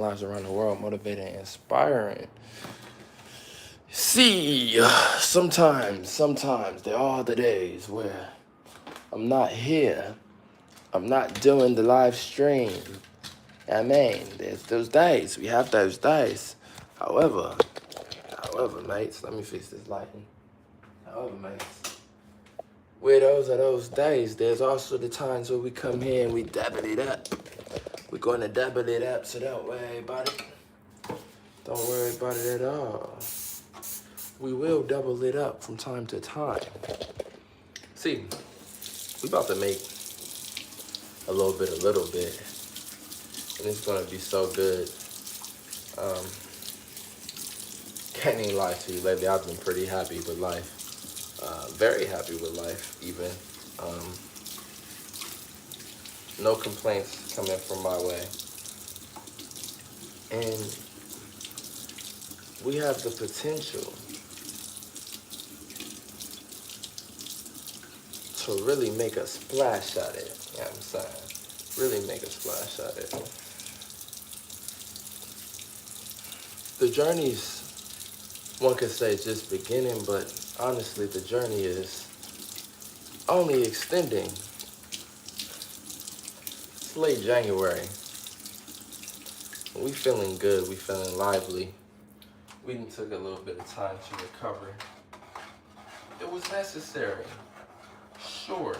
lives around the world, motivating and inspiring. See, sometimes there are the days where I'm not here. I'm not doing the live stream. I mean, there's those days. We have those days. However, mates, let me fix this lighting. However, mates, with those days, there's also the times where we come here and we dabble it up. We're going to dabble it up, so don't worry about it. Don't worry about it at all. We will double it up from time to time. See, we about to make a little bit, and it's gonna be so good. Can't even lie to you, lately I've been pretty happy with life. Very happy with life, even. No complaints coming from my way. And we have the potential to really make a splash at it. You know what I'm saying? Really make a splash at it. The journey's, one could say, just beginning, but honestly, the journey is only extending. It's late January. We feeling good, we feeling lively. We took a little bit of time to recover. It was necessary. Sure.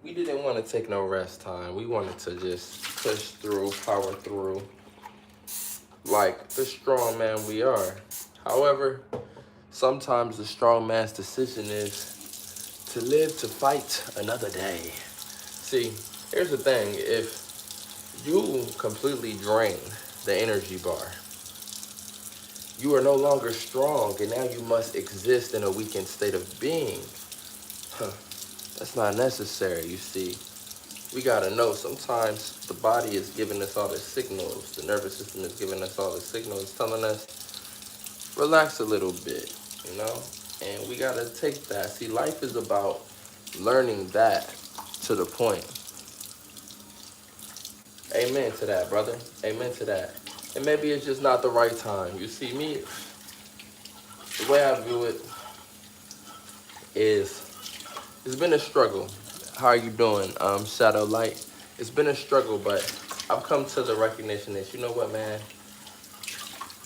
We didn't want to take no rest time. We wanted to just push through, power through, like the strong man we are. However, sometimes the strong man's decision is to live to fight another day. See, here's the thing. If you completely drain the energy bar, you are no longer strong, and now you must exist in a weakened state of being. That's not necessary, you see. We gotta know sometimes the body is giving us all the signals. The nervous system is giving us all the signals, telling us, relax a little bit, you know? And we gotta take that. See, life is about learning that to the point. Amen to that, brother. Amen to that. And maybe it's just not the right time. You see, me, the way I view it is, it's been a struggle. How are you doing, Shadow Light? It's been a struggle, but I've come to the recognition that, you know what, man?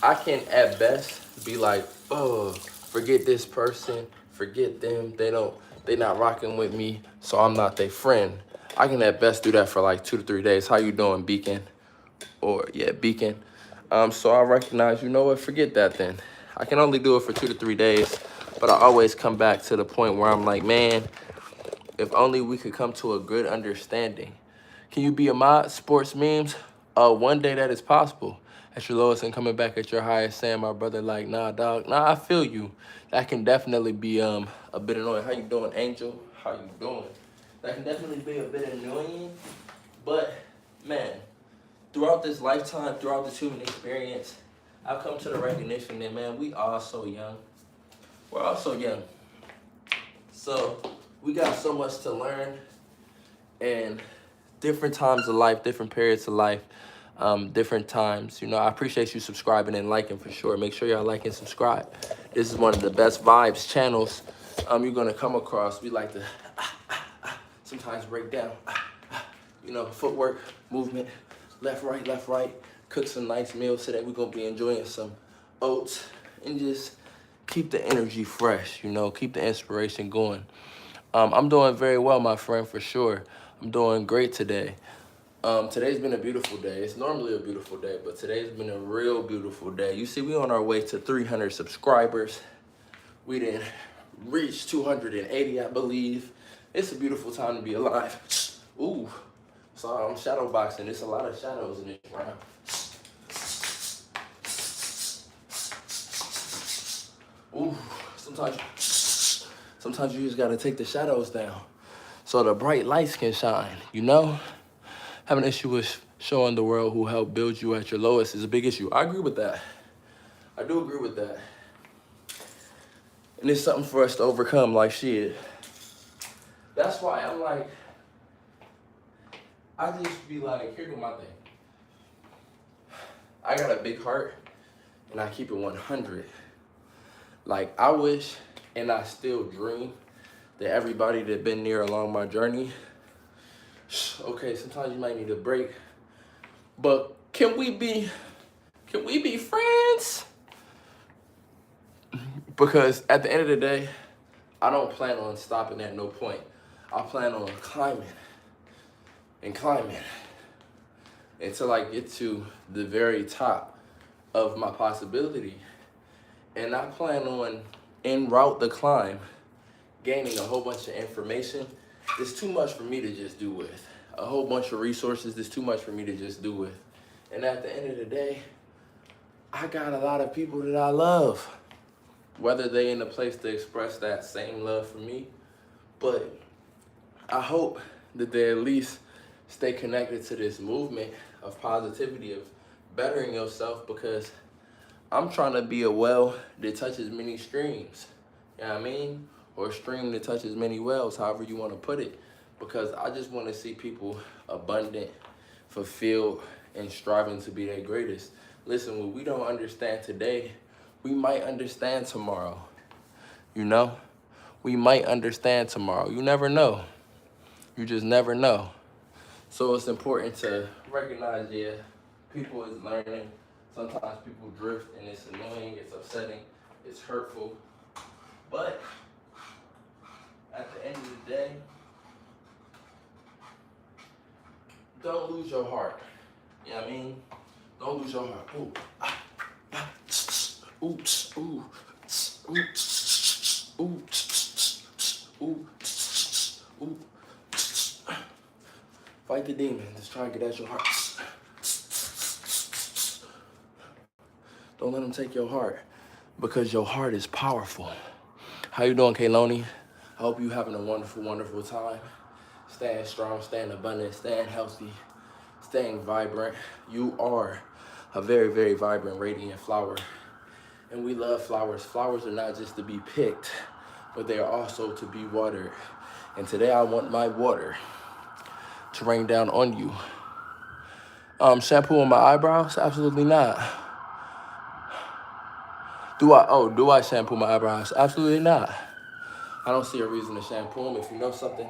I can, at best, be like, oh, forget this person, forget them. They not rocking with me, so I'm not their friend. I can, at best, do that for like 2 to 3 days. How you doing, Beacon? Or, yeah, Beacon. So I recognize, you know what, forget that then. I can only do it for 2 to 3 days, but I always come back to the point where I'm like, man, if only we could come to a good understanding. Can you be a mod? Sports memes? One day that is possible. At your lowest and coming back at your highest, saying, my brother, like, nah, dog. Nah, I feel you. That can definitely be a bit annoying. How you doing, Angel? How you doing? That can definitely be a bit annoying. But, man, throughout this lifetime, throughout this human experience, I've come to the recognition that, man, we are so young. We're all so young. So we got so much to learn, and different times of life, different periods of life, different times. You know, I appreciate you subscribing and liking for sure. Make sure y'all like and subscribe. This is one of the best vibes channels you're gonna come across. We like to sometimes break down, you know, footwork, movement, left, right, cook some nice meals today. We're gonna be enjoying some oats and just keep the energy fresh, you know, keep the inspiration going. I'm doing very well, my friend, for sure. I'm doing great today. Today's been a beautiful day. It's normally a beautiful day, but today's been a real beautiful day. You see, we on our way to 300 subscribers. We didn't reach 280, I believe. It's a beautiful time to be alive. Ooh, so I'm shadow boxing. There's a lot of shadows in this round. Ooh, sometimes you just gotta take the shadows down so the bright lights can shine, you know? Have an issue with showing the world who helped build you at your lowest is a big issue. I agree with that. I do agree with that. And it's something for us to overcome, like shit. That's why I'm like, I just be like, here go my thing. I got a big heart and I keep it 100. Like, I wish and I still dream that everybody that been there along my journey, okay, sometimes you might need a break, but can we be friends? Because at the end of the day, I don't plan on stopping at no point. I plan on climbing and climbing until I get to the very top of my possibility. And I plan on, en route the climb, gaining a whole bunch of information. It's too much for me to just do with. A whole bunch of resources, there's too much for me to just do with. And at the end of the day, I got a lot of people that I love. Whether they in a place to express that same love for me, but I hope that they at least stay connected to this movement of positivity, of bettering yourself, because I'm trying to be a well that touches many streams, you know what I mean? Or a stream that touches many wells, however you want to put it, because I just want to see people abundant, fulfilled, and striving to be their greatest. Listen, what we don't understand today, we might understand tomorrow, you know? We might understand tomorrow. You never know. You just never know. So it's important to recognize, yeah, people is learning. Sometimes people drift and it's annoying, it's upsetting, it's hurtful. But at the end of the day, don't lose your heart. You know what I mean? Don't lose your heart. Ooh. Ooh. Ooh. Ooh. Ooh. Ooh. Ooh. Fight the demon. Just try and get at your heart. Don't let them take your heart, because your heart is powerful. How you doing, Kayloni? I hope you having a wonderful, wonderful time. Staying strong, staying abundant, staying healthy, staying vibrant. You are a very, very vibrant, radiant flower. And we love flowers. Flowers are not just to be picked, but they are also to be watered. And today I want my water to rain down on you. Shampoo on my eyebrows? Absolutely not. Do I shampoo my eyebrows? Absolutely not. I don't see a reason to shampoo them. If you know something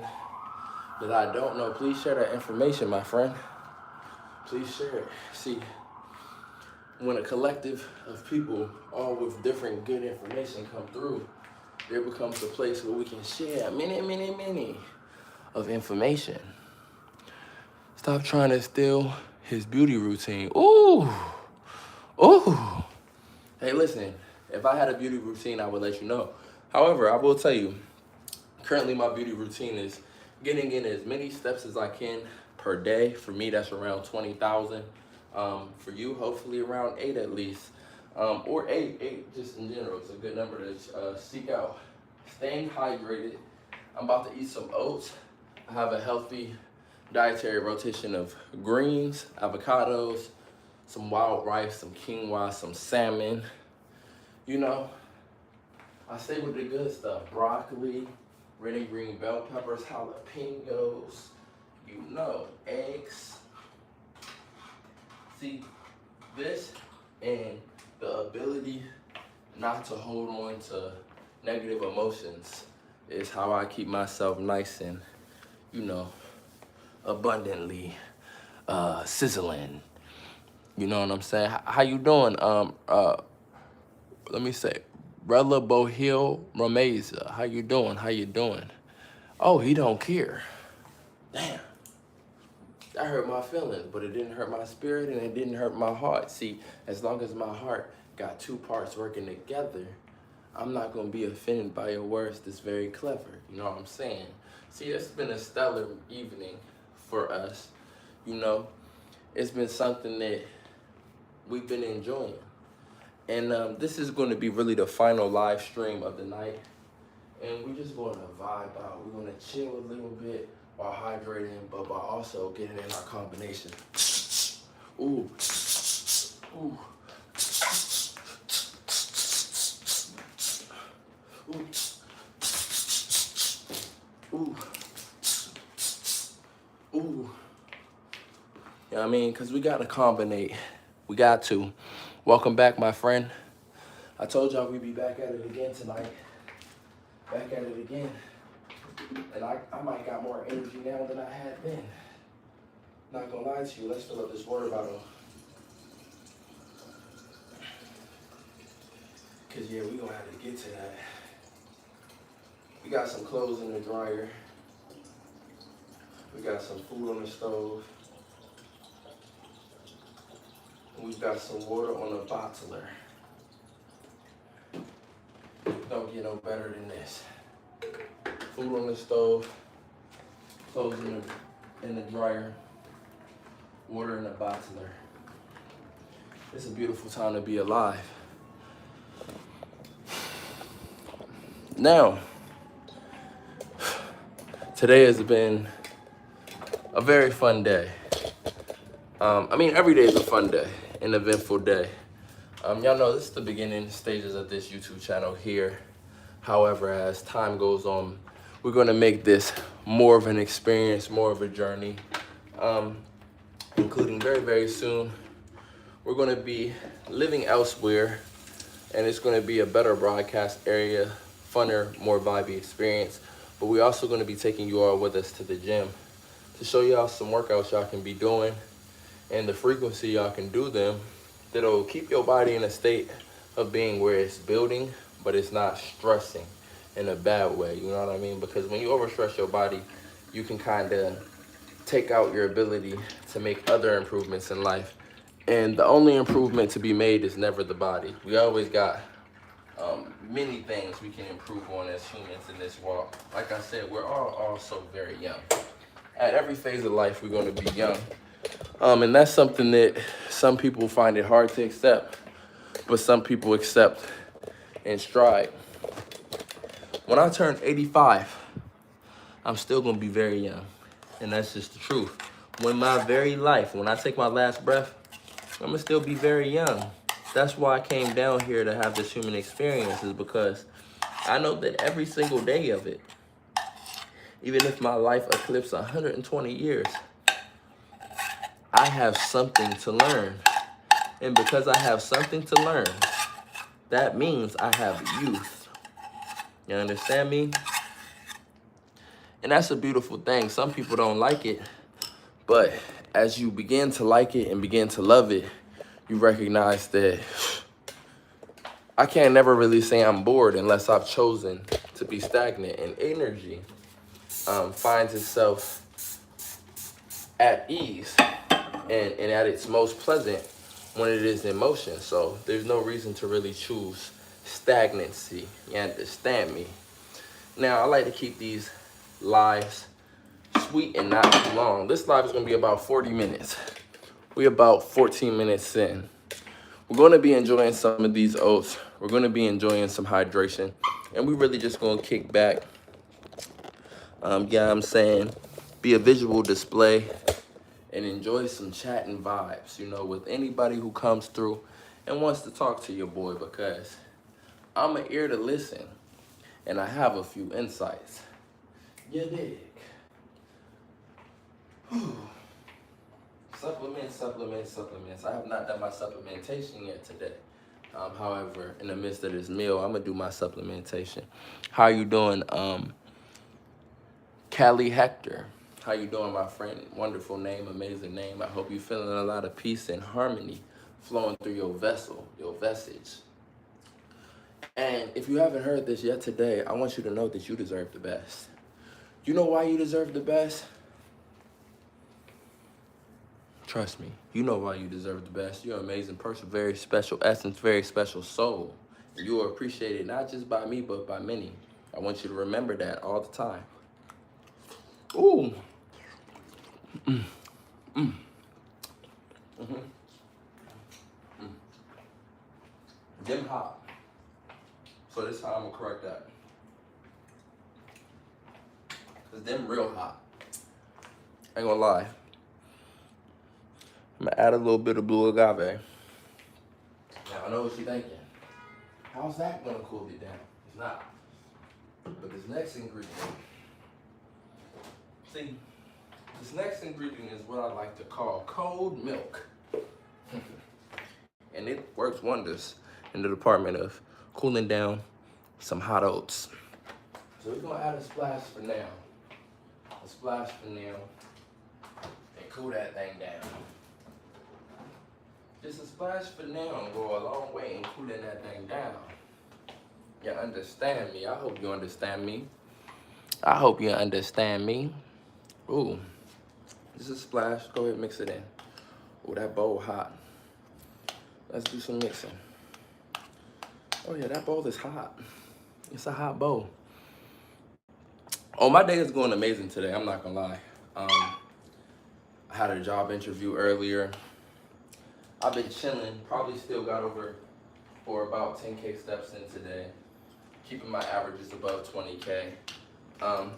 that I don't know, please share that information, my friend. Please share it. See, when a collective of people, all with different good information, come through, there becomes a place where we can share many of information. Stop trying to steal his beauty routine. Ooh. Hey, listen, if I had a beauty routine, I would let you know. However, I will tell you, currently my beauty routine is getting in as many steps as I can per day. For me, that's around 20,000. For you, hopefully around 8 at least. Or eight just in general. It's a good number to seek out. Staying hydrated. I'm about to eat some oats. I have a healthy dietary rotation of greens, avocados, some wild rice, some quinoa, some salmon. You know, I stay with the good stuff. Broccoli, red and green bell peppers, jalapenos, you know, eggs. See, this and the ability not to hold on to negative emotions is how I keep myself nice and, you know, abundantly sizzling. You know what I'm saying? How you doing? Let me say, Rella Bohil Rameza. How you doing? How you doing? Oh, he don't care. Damn. That hurt my feelings, but it didn't hurt my spirit and it didn't hurt my heart. See, as long as my heart got two parts working together, I'm not gonna be offended by your words that's very clever. You know what I'm saying? See, it's been a stellar evening for us. You know, it's been something that we've been enjoying. And this is going to be really the final live stream of the night. And we're just going to vibe out. We're going to chill a little bit while hydrating, but by also getting in our combination. Ooh. Ooh. Ooh. Ooh. Ooh. You know what I mean? Because we got to combinate We got to. Welcome back, my friend. I told y'all we'd be back at it again tonight. Back at it again. And I might got more energy now than I had then. Not gonna lie to you, let's fill up this water bottle. Cause yeah, we gonna have to get to that. We got some clothes in the dryer. We got some food on the stove. And we've got some water on the bottler. Don't get no better than this. Food on the stove, clothes in the dryer, water in the bottler. It's a beautiful time to be alive. Now, today has been a very fun day. Every day is a fun day, an eventful day. Y'all know this is the beginning stages of this YouTube channel here. However, as time goes on, we're gonna make this more of an experience, more of a journey, including very, very soon, we're gonna be living elsewhere, and it's gonna be a better broadcast area, funner, more vibey experience. But we're also gonna be taking you all with us to the gym to show y'all some workouts y'all can be doing and the frequency y'all can do them that'll keep your body in a state of being where it's building, but it's not stressing in a bad way, you know what I mean? Because when you overstress your body, you can kind of take out your ability to make other improvements in life. And the only improvement to be made is never the body. We always got many things we can improve on as humans in this walk. Like I said, we're all also very young. At every phase of life, we're gonna be young. And that's something that some people find it hard to accept, but some people accept in stride. When I turn 85, I'm still gonna be very young. And that's just the truth. When my very life, when I take my last breath, I'm gonna still be very young. That's why I came down here to have this human experience, is because I know that every single day of it, even if my life eclipses 120 years, I have something to learn. And because I have something to learn, that means I have youth. You understand me? And that's a beautiful thing. Some people don't like it, but as you begin to like it and begin to love it, you recognize that I can't never really say I'm bored unless I've chosen to be stagnant. And energy finds itself at ease and at its most pleasant when it is in motion. So there's no reason to really choose stagnancy. You understand me? Now, I like to keep these lives sweet and not too long. This live is gonna be about 40 minutes. We're about 14 minutes in. We're gonna be enjoying some of these oats. We're gonna be enjoying some hydration. And we're really just gonna kick back. I'm saying, be a visual display and enjoy some chat and vibes, you know, with anybody who comes through and wants to talk to your boy, because I'm an ear to listen and I have a few insights. You dig? Supplements. I have not done my supplementation yet today. However, in the midst of this meal, I'm gonna do my supplementation. How you doing, Callie Hector? How you doing, my friend? Wonderful name, amazing name. I hope you're feeling a lot of peace and harmony flowing through your vessel, your vestige. And if you haven't heard this yet today, I want you to know that you deserve the best. You know why you deserve the best? Trust me, you know why you deserve the best. You're an amazing person, very special essence, very special soul. You are appreciated not just by me, but by many. I want you to remember that all the time. Ooh. Them hot. So this time I'm gonna correct that. Cause them real hot. I ain't gonna lie. I'm gonna add a little bit of blue agave. Now I know what you're thinking. How's that gonna cool it down? It's not. But this next ingredient, see, this next ingredient is what I like to call cold milk. and it works wonders in the department of cooling down some hot oats. So we're gonna add a splash for now. A splash for now. And cool that thing down. Just a splash for now and go a long way in cooling that thing down. You understand me? I hope you understand me. I hope you understand me. Ooh, just a splash. Go ahead and mix it in. Ooh, that bowl hot. Let's do some mixing. Oh yeah, that bowl is hot. It's a hot bowl. Oh, my day is going amazing today. I'm not gonna lie. I had a job interview earlier. I've been chilling. Probably still got over or about 10K steps in today. Keeping my averages above 20K.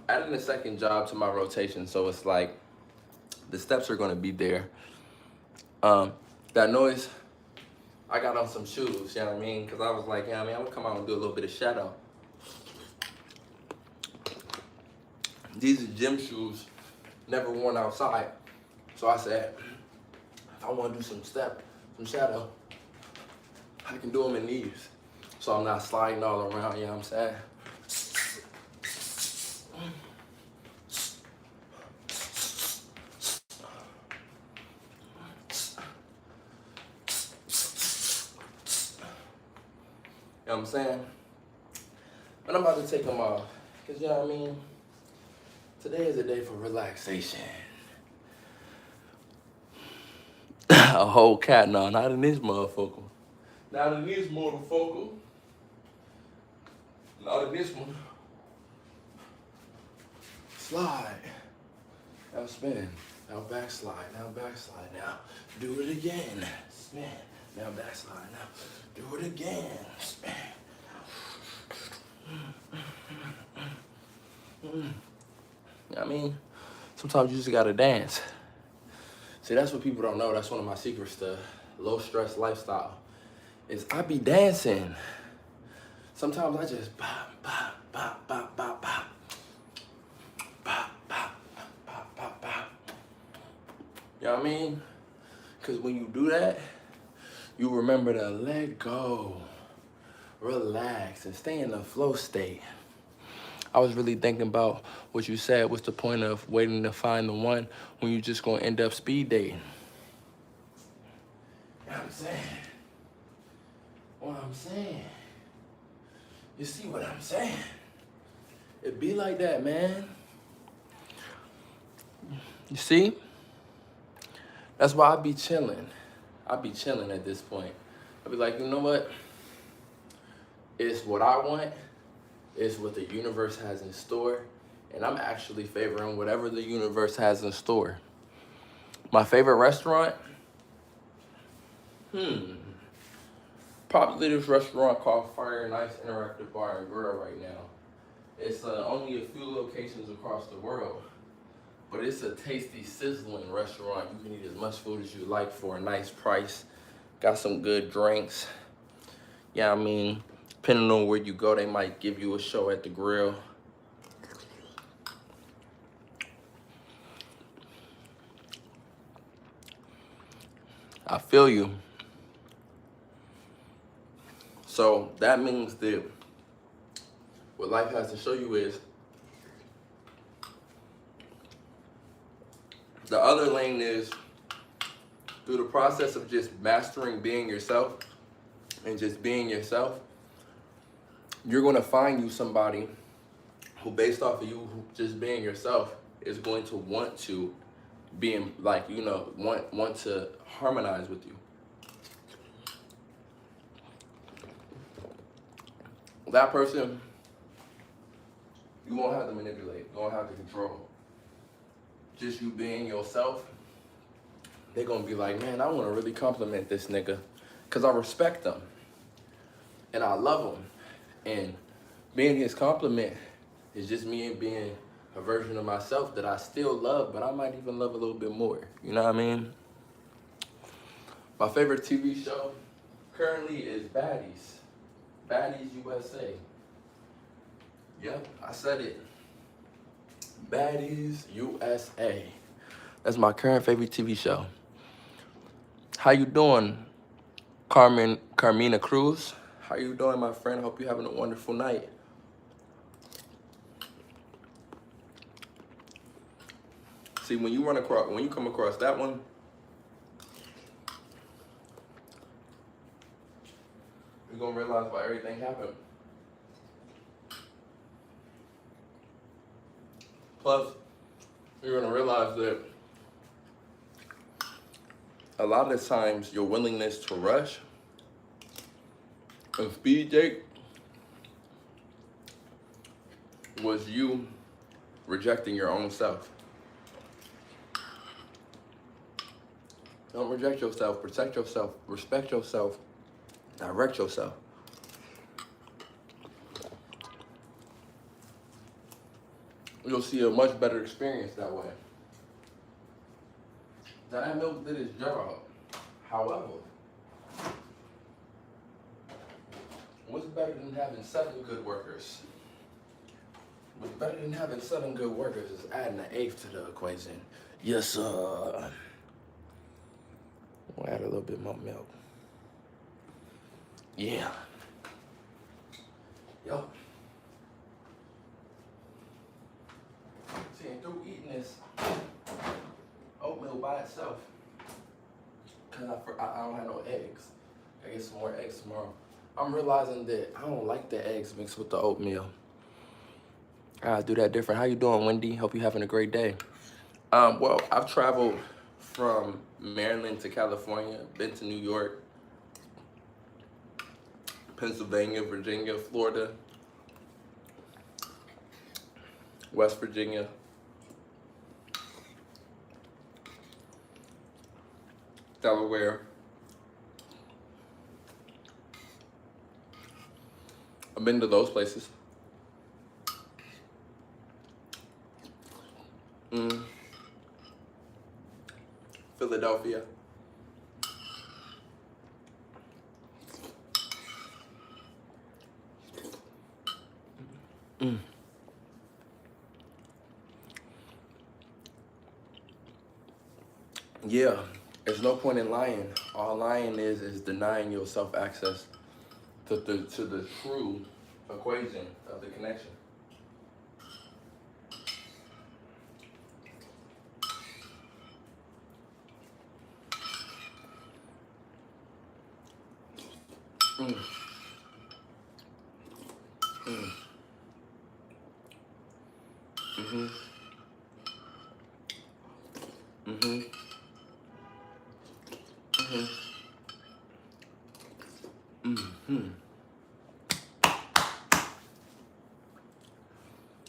Adding a second job to my rotation, so it's like the steps are gonna be there. That noise, I got on some shoes, you know what I mean? Because I was like, yeah, I mean, I'm gonna come out and do a little bit of shadow. These are gym shoes, never worn outside. So I said, if I want to do some shadow, I can do them in these. So I'm not sliding all around, you know what I'm saying? You know what I'm saying? But I'm about to take them off. Because, you know what I mean? Today is a day for relaxation. A whole cat, no, not in this motherfucker. Not in this motherfucker. Not in this one. Slide. Now spin. Now backslide. Now backslide. Now do it again. Spin. Now backslide. Now do it again. Spin. I mean, sometimes you just gotta dance. See, that's what people don't know. That's one of my secrets to low stress lifestyle. Is I be dancing. Sometimes I just bop, bop, bop, bop, bop, bop. Bop, bop, bop, bop, bop. You know what I mean? Because when you do that, you remember to let go, relax, and stay in the flow state. I was really thinking about what you said. What's the point of waiting to find the one when you just gonna end up speed dating? You know what I'm saying? What I'm saying. You see what I'm saying? It be like that, man. You see? That's why I be chilling. I be chilling at this point. I be like, you know what? It's what I want. It's what the universe has in store. And I'm actually favoring whatever the universe has in store. My favorite restaurant? Probably this restaurant called Fire and Ice Interactive Bar and Grill right now. It's only a few locations across the world. But it's a tasty, sizzling restaurant. You can eat as much food as you like for a nice price. Got some good drinks. Yeah, I mean, depending on where you go, they might give you a show at the grill. I feel you. So that means that what life has to show you is the other lane is through the process of just mastering being yourself and just being yourself, you're going to find you somebody who, based off of you who just being yourself, is going to want to be in, like, you know, want to harmonize with you. That person, you won't have to manipulate, you won't have to control. Just you being yourself, they're gonna be like, man, I wanna really compliment this nigga, cause I respect him, and I love him, and being his compliment is just me being a version of myself that I still love, but I might even love a little bit more, you know what I mean? My favorite TV show currently is Baddies. Baddies USA. Yep, I said it. Baddies USA. That's my current favorite TV show. How you doing? Carmina Cruz. How you doing, my friend? Hope you're having a wonderful night. See, when you come across that one, you're gonna realize why everything happened. Plus, you're gonna realize that a lot of times your willingness to rush and speed Jake was you rejecting your own self. Don't reject yourself, protect yourself, respect yourself, direct yourself. You'll see a much better experience that way. That milk did its job. However, what's better than having 7 good workers? What's better than having 7 good workers is adding an 8th to the equation. Yes, sir. We'll add a little bit more milk. Yeah. Yup. See, and through eating this oatmeal by itself, because I don't have no eggs. I get some more eggs tomorrow. I'm realizing that I don't like the eggs mixed with the oatmeal. I gotta do that different. How you doing, Wendy? Hope you're having a great day. Well, I've traveled from Maryland to California, been to New York, Pennsylvania, Virginia, Florida, West Virginia, Delaware. I've been to those places. Philadelphia. Yeah, there's no point in lying. All lying is denying yourself access to the true equation of the connection.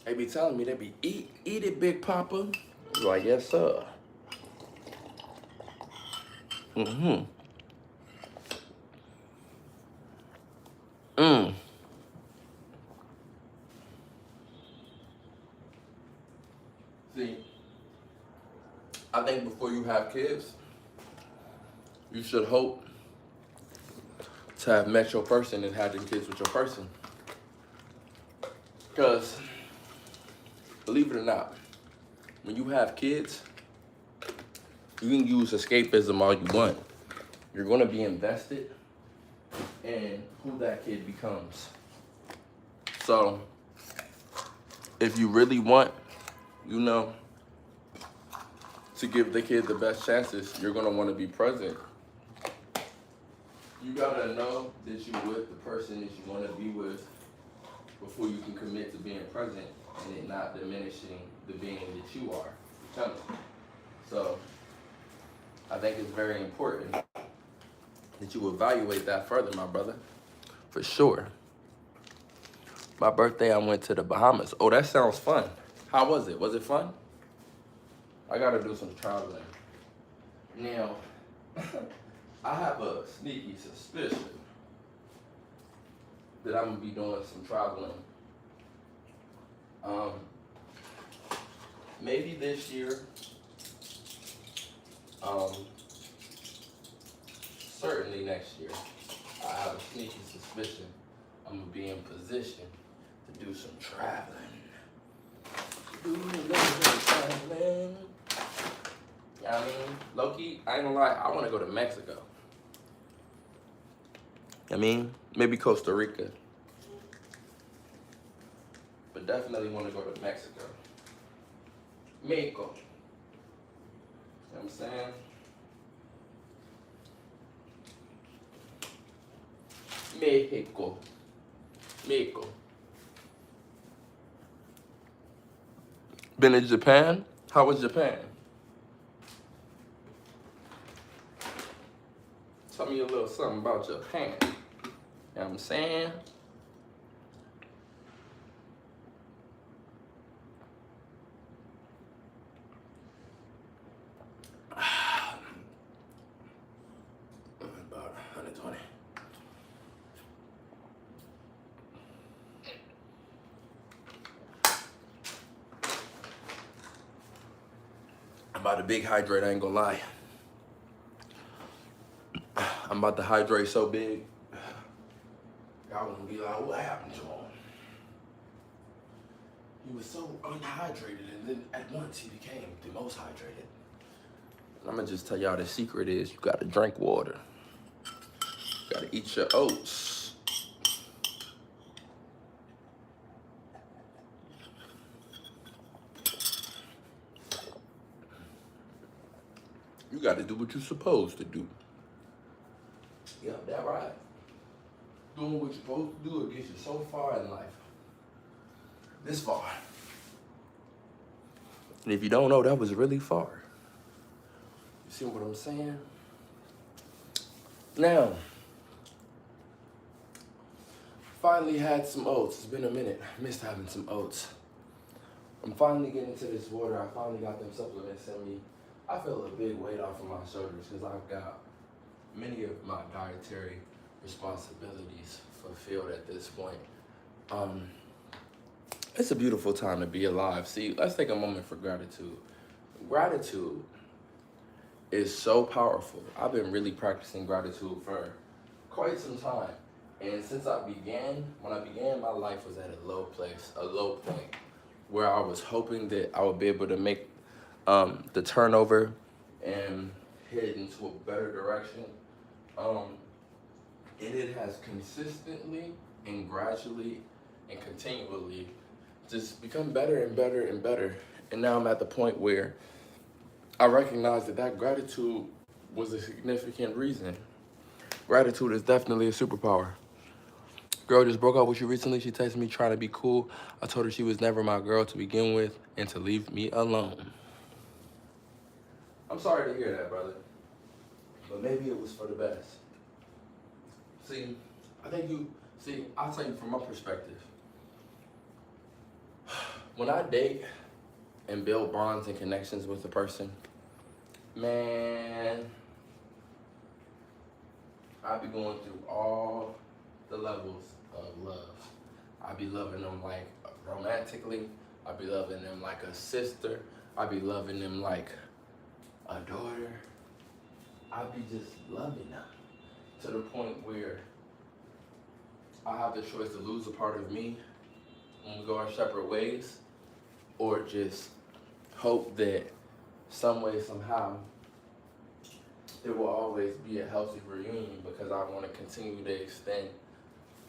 They be telling me, they be, eat it, Big Papa. I'm like, yes, sir. See, I think before you have kids, you should hope to have met your person and having kids with your person. Because, believe it or not, when you have kids, you can use escapism all you want. You're going to be invested in who that kid becomes. So, if you really want, to give the kid the best chances, you're going to want to be present. You got to know that you're with the person that you want to be with before you can commit to being present and it not diminishing the being that you are. So, I think it's very important that you evaluate that further, my brother. For sure. My birthday, I went to the Bahamas. Oh, that sounds fun. How was it? Was it fun? I gotta do some traveling. Now, I have a sneaky suspicion that I'm gonna be doing some traveling. Maybe this year. Certainly next year. I have a sneaky suspicion I'm gonna be in position to do some traveling. I mean, low-key, I ain't gonna lie, I wanna go to Mexico. I mean, maybe Costa Rica, but definitely want to go to Mexico. Mexico. You know what I'm saying? Mexico. Mexico. Been in Japan? How was Japan? Tell me a little something about Japan. You know what I'm saying? About 120. I'm about to big hydrate, I ain't gonna lie. I'm about to hydrate so big. Y'all gonna be like, what happened to him? He was so unhydrated, and then at once he became the most hydrated. I'm gonna just tell y'all the secret is you gotta drink water. You gotta eat your oats. You gotta do what you're supposed to do. Yep, that right. Doing what you're supposed to do, it gets you so far in life. This far. And if you don't know, that was really far. You see what I'm saying? Now, finally had some oats. It's been a minute. I missed having some oats. I'm finally getting to this water. I finally got them supplements in me. I feel a big weight off of my shoulders because I've got many of my dietary responsibilities fulfilled at this point. It's a beautiful time to be alive. See, let's take a moment for gratitude. Gratitude is so powerful. I've been really practicing gratitude for quite some time. And since when I began, my life was at a low place, a low point, where I was hoping that I would be able to make the turnover and head into a better direction. And it has consistently and gradually and continually just become better and better and better. And now I'm at the point where I recognize that gratitude was a significant reason. Gratitude is definitely a superpower. Girl just broke up with you recently. She texted me trying to be cool. I told her she was never my girl to begin with and to leave me alone. I'm sorry to hear that, brother. But maybe it was for the best. See, I'll tell you from my perspective. When I date and build bonds and connections with a person, man, I be going through all the levels of love. I be loving them like romantically. I be loving them like a sister. I be loving them like a daughter. I be just loving them to the point where I have the choice to lose a part of me when we go our separate ways, or just hope that some way, somehow, there will always be a healthy reunion because I want to continue to extend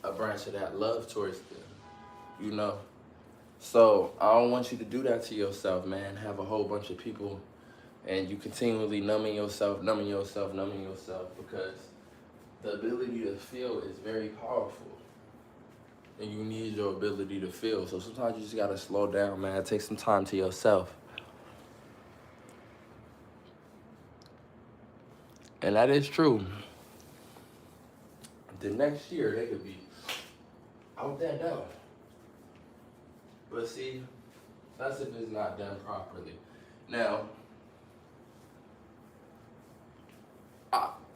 a branch of that love towards them, you know? So I don't want you to do that to yourself, man. Have a whole bunch of people and you continually numbing yourself, because the ability to feel is very powerful. And you need your ability to feel. So sometimes you just gotta slow down, man. Take some time to yourself. And that is true. The next year, they could be out that door. But see, that's if it's not done properly. Now,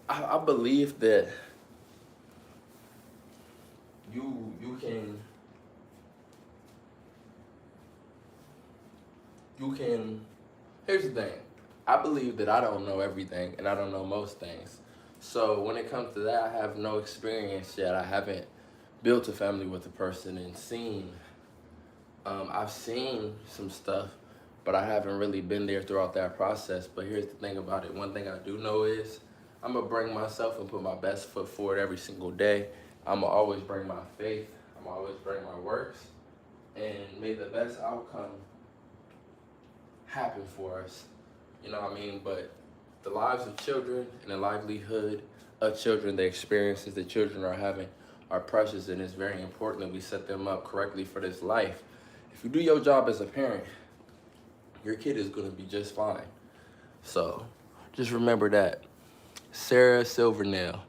I believe that you can, here's the thing. I believe that I don't know everything and I don't know most things. So when it comes to that, I have no experience yet. I haven't built a family with a person and seen, I've seen some stuff, but I haven't really been there throughout that process. But here's the thing about it. One thing I do know is I'm gonna bring myself and put my best foot forward every single day. I'm gonna always bring my faith. I'm gonna always bring my works, and may the best outcome happen for us. You know what I mean? But the lives of children and the livelihood of children, the experiences that children are having are precious, and it's very important that we set them up correctly for this life. If you do your job as a parent, your kid is gonna be just fine. So just remember that. Sarah Silvernail,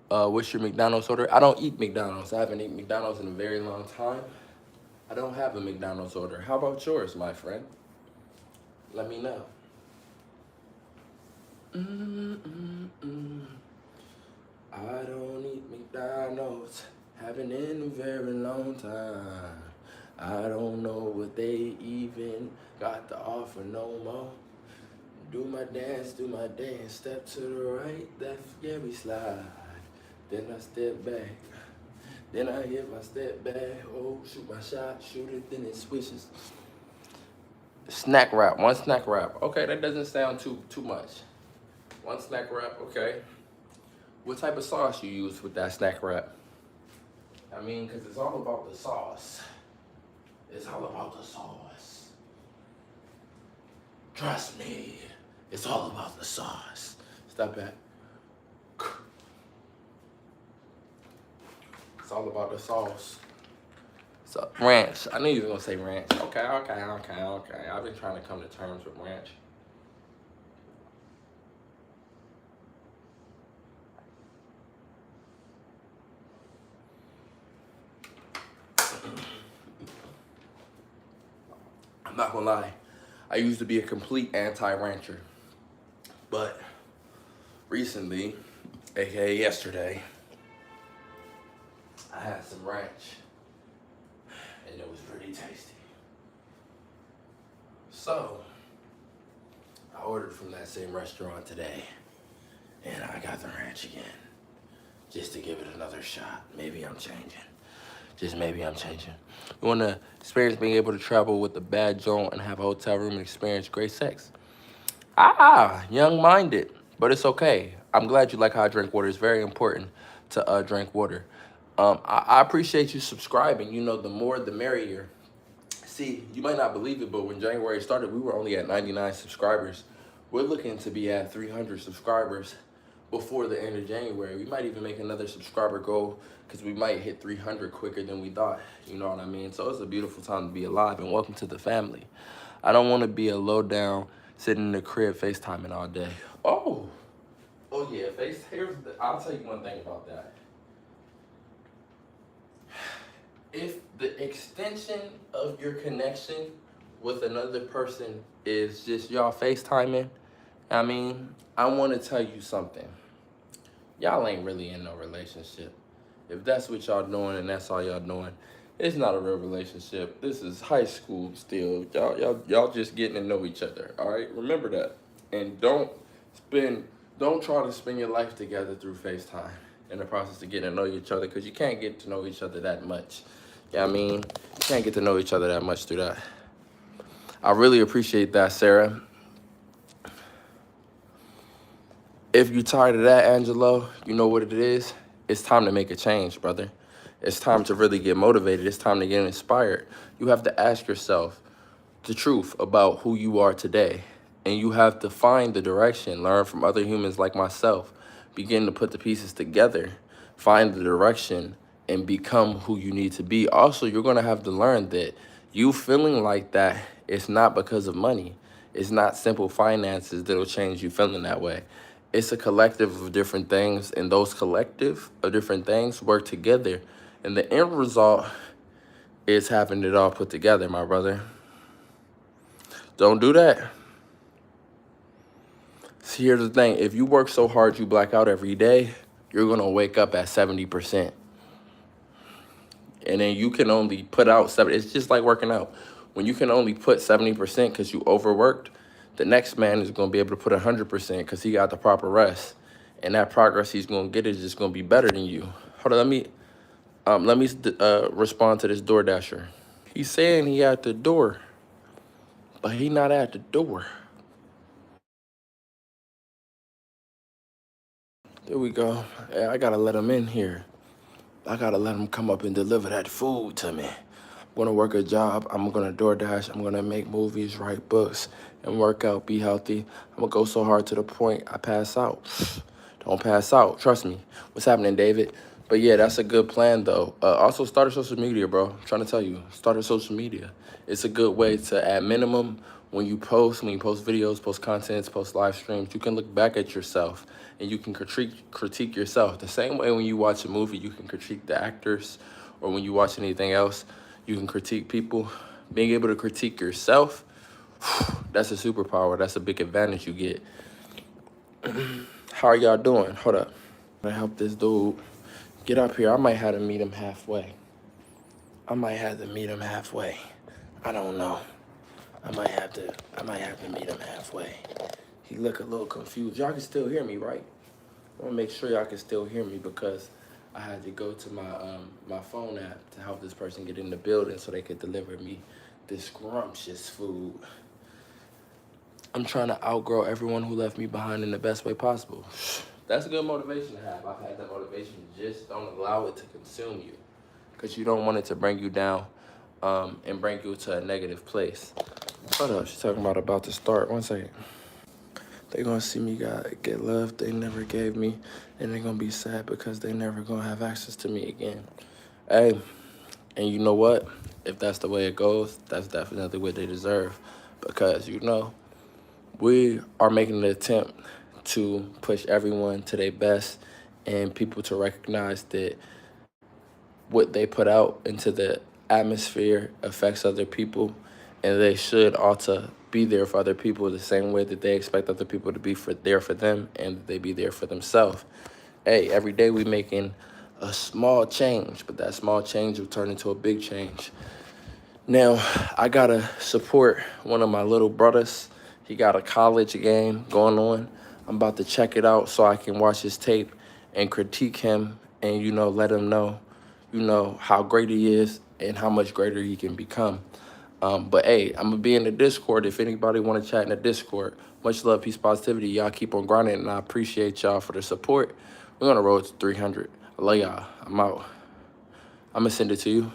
what's your McDonald's order? I don't eat McDonald's. I haven't eaten McDonald's in a very long time. I don't have a McDonald's order. How about yours, my friend? Let me know. I don't eat McDonald's. Haven't in a very long time. I don't know what they even got to offer no more. Do my dance, step to the right, that scary slide. Then I step back, then I hit my step back. Oh, shoot my shot, shoot it, then it swishes. Snack wrap, one snack wrap. Okay, that doesn't sound too much. One snack wrap, okay. What type of sauce you use with that snack wrap? I mean, because it's all about the sauce. It's all about the sauce. Trust me, it's all about the sauce. Stop that. It's all about the sauce. So, ranch. I knew you were going to say ranch. Okay. I've been trying to come to terms with ranch. I'm not gonna lie, I used to be a complete anti-rancher, but recently, aka yesterday, I had some ranch, and it was pretty tasty. So, I ordered from that same restaurant today, and I got the ranch again, just to give it another shot. Maybe I'm changing. Just maybe I'm changing. You want to experience being able to travel with a bad joint and have a hotel room and experience great sex? Young-minded, but it's okay. I'm glad you like how I drink water. It's very important to drink water. I appreciate you subscribing. You know, the more the merrier. See, you might not believe it, but when January started, we were only at 99 subscribers. We're looking to be at 300 subscribers before the end of January. We might even make another subscriber goal because we might hit 300 quicker than we thought. You know what I mean? So it's a beautiful time to be alive, and welcome to the family. I don't want to be a low down, sitting in the crib FaceTiming all day. Oh yeah, I'll tell you one thing about that. If the extension of your connection with another person is just y'all FaceTiming, I want to tell you something. Y'all ain't really in no relationship. If that's what y'all doing and that's all y'all doing, it's not a real relationship. This is high school still. Y'all just getting to know each other. All right, remember that. And don't try to spend your life together through FaceTime in the process of getting to know each other, because you can't get to know each other that much. You can't get to know each other that much through that. I really appreciate that, Sarah. If you're tired of that, Angelo, you know what it is? It's time to make a change, brother. It's time to really get motivated. It's time to get inspired. You have to ask yourself the truth about who you are today. And you have to find the direction, learn from other humans like myself, begin to put the pieces together, find the direction, and become who you need to be. Also, you're going to have to learn that you feeling like that, it's not because of money. It's not simple finances that'll change you feeling that way. It's a collective of different things, and those collective of different things work together. And the end result is having it all put together, my brother. Don't do that. See, here's the thing. If you work so hard you black out every day, you're going to wake up at 70%. And then you can only put out 70. It's just like working out. When you can only put 70% because you overworked, the next man is going to be able to put 100% because he got the proper rest. And that progress he's going to get is just going to be better than you. Hold on, let me respond to this DoorDasher. He's saying he at the door, but he not at the door. There we go. Hey, I gotta let him in here. I gotta let him come up and deliver that food to me. I'm gonna work a job. I'm gonna DoorDash. I'm gonna make movies, write books, and work out, be healthy. I'm gonna go so hard to the point I pass out. Don't pass out. Trust me. What's happening, David? But yeah, that's a good plan, though. Also, start a social media, bro. I'm trying to tell you, start a social media. It's a good way to, at minimum, when you post videos, post contents, post live streams, you can look back at yourself and you can critique yourself. The same way when you watch a movie, you can critique the actors, or when you watch anything else, you can critique people. Being able to critique yourself, that's a superpower. That's a big advantage you get. How are y'all doing? Hold up. I help this dude get up here. I might have to meet him halfway. I might have to meet him halfway. I don't know. I might have to meet him halfway. He look a little confused. Y'all can still hear me, right? I want to make sure y'all can still hear me because I had to go to my phone app to help this person get in the building so they could deliver me this scrumptious food. I'm trying to outgrow everyone who left me behind in the best way possible. That's a good motivation to have. I've had that motivation. Just don't allow it to consume you, because you don't want it to bring you down and bring you to a negative place. Hold up, she's talking about to start. One second. They gonna see me get love they never gave me, and they gonna be sad because they never gonna have access to me again. Hey, and you know what? If that's the way it goes, that's definitely what they deserve, because we are making an attempt to push everyone to their best and people to recognize that what they put out into the atmosphere affects other people, and they should also be there for other people the same way that they expect other people to be there for them, and that they be there for themselves. Hey, every day we making a small change, but that small change will turn into a big change. Now, I gotta support one of my little brothers. He got a college game going on. I'm about to check it out so I can watch his tape and critique him and, let him know, how great he is and how much greater he can become. But hey, I'm gonna be in the Discord if anybody want to chat in the Discord. Much love, peace, positivity. Y'all keep on grinding, and I appreciate y'all for the support. We're on the road to 300. I love y'all. I'm out. I'm gonna send it to you.